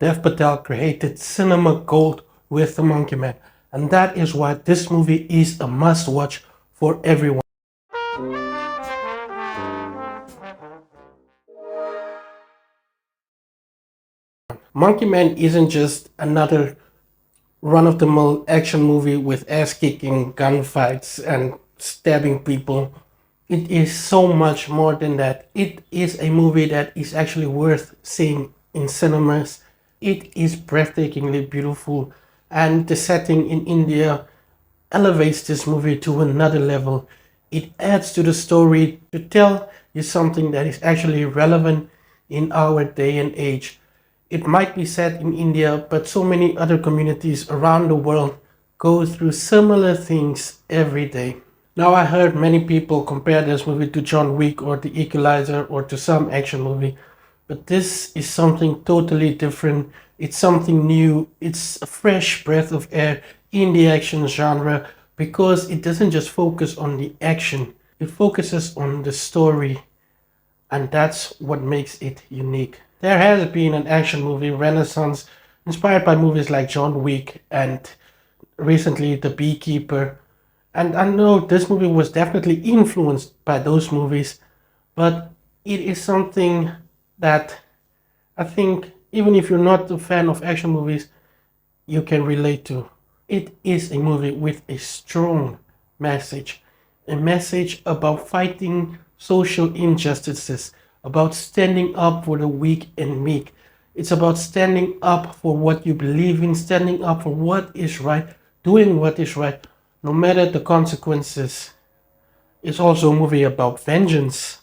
Dev Patel created cinema gold with The Monkey Man, and that is why this movie is a must-watch for everyone. Monkey Man isn't just another run-of-the-mill action movie with ass-kicking, gunfights, and stabbing people. It is so much more than that. It is a movie that is actually worth seeing in cinemas. It is breathtakingly beautiful, and the setting in India elevates this movie to another level. It adds to the story to tell you something that is actually relevant in our day and age. It might be set in India, but so many other communities around the world go through similar things every day. Now, I heard many people compare this movie to John Wick or The Equalizer or to some action movie, but this is something totally different. It's something new. It's a fresh breath of air in the action genre because it doesn't just focus on the action, it focuses on the story, and that's what makes it unique. There has been an action movie renaissance inspired by movies like John Wick and recently The Beekeeper. And I know this movie was definitely influenced by those movies, but it is something that I think even if you're not a fan of action movies, you can relate to. It is a movie with a strong a message about fighting social injustices, about standing up for the weak and meek. It's about standing up for what you believe in, standing up for what is right, doing what is right, no matter the consequences. It's also a movie about vengeance,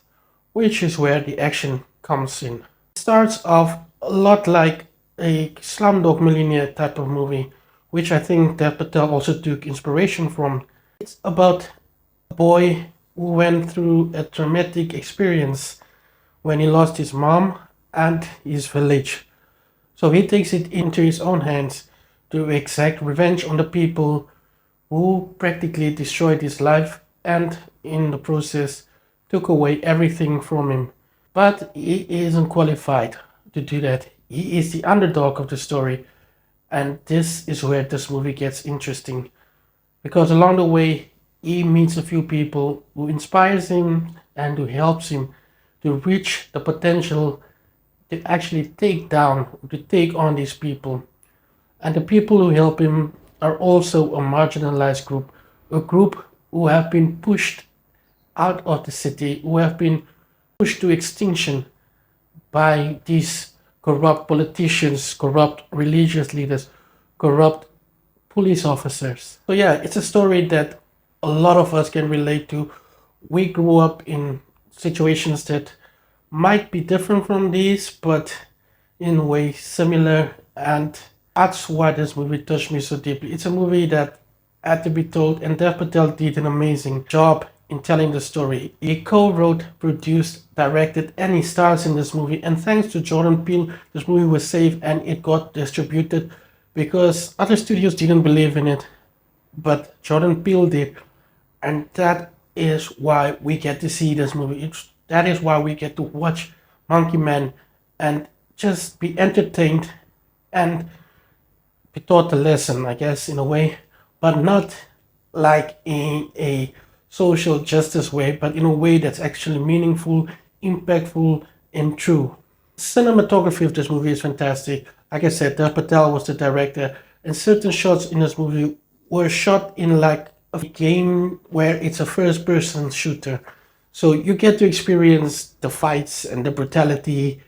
which is where the action comes in. It starts off a lot like a Slumdog Millionaire type of movie, which I think that Patel also took inspiration from. It's about a boy who went through a traumatic experience when he lost his mom and his village. So he takes it into his own hands to exact revenge on the people who practically destroyed his life and in the process took away everything from him. But he isn't qualified to do that. He is the underdog of the story, and this is where this movie gets interesting. Because along the way, he meets a few people who inspires him and who helps him to reach the potential to actually to take on these people. And the people who help him are also a marginalized group, a group who have been pushed out of the city, who have been pushed to extinction by these corrupt politicians, corrupt religious leaders, corrupt police officers. So yeah, it's a story that a lot of us can relate to. We grew up in situations that might be different from these, but in a way similar, and that's why this movie touched me so deeply. It's a movie that had to be told, and Dev Patel did an amazing job in telling the story. He co-wrote, produced, directed, and he stars in this movie. And thanks to Jordan Peele, this movie was safe and it got distributed because other studios didn't believe in it, but Jordan Peele did, and that is why we get to see this movie. That is why we get to watch Monkey Man and just be entertained and be taught a lesson, I guess, in a way, but not like in a social justice way, but in a way that's actually meaningful, impactful, and true. Cinematography of this movie is fantastic. Like I said, Dev Patel was the director, and certain shots in this movie were shot in like a game where it's a first person shooter. So you get to experience the fights and the brutality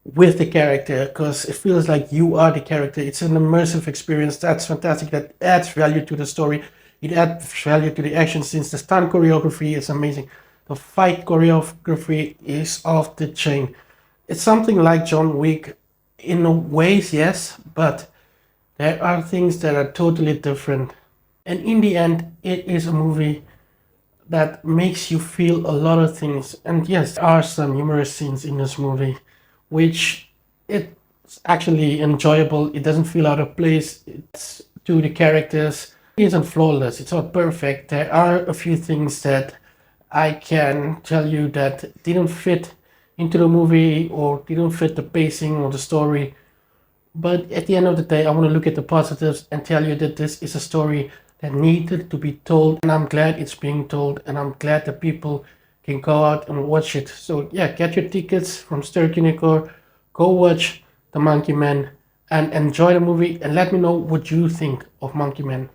with the character because it feels like you are the character. It's an immersive experience. That's fantastic. That adds value to the story. It adds value to the action scenes. The stunt choreography is amazing. The fight choreography is off the chain. It's something like John Wick in ways, yes, but there are things that are totally different. And in the end, it is a movie that makes you feel a lot of things. And yes, there are some humorous scenes in this movie, which it's actually enjoyable. It doesn't feel out of place. It's to the characters. It isn't flawless. It's not perfect. There are a few things that I can tell you that didn't fit into the movie or didn't fit the pacing or the story. But at the end of the day, I want to look at the positives and tell you that this is a story that needed to be told, and I'm glad it's being told, and I'm glad that people can go out and watch it. So yeah, get your tickets from Sterkunikur, go watch The Monkey Man, and enjoy the movie, and let me know what you think of Monkey Man.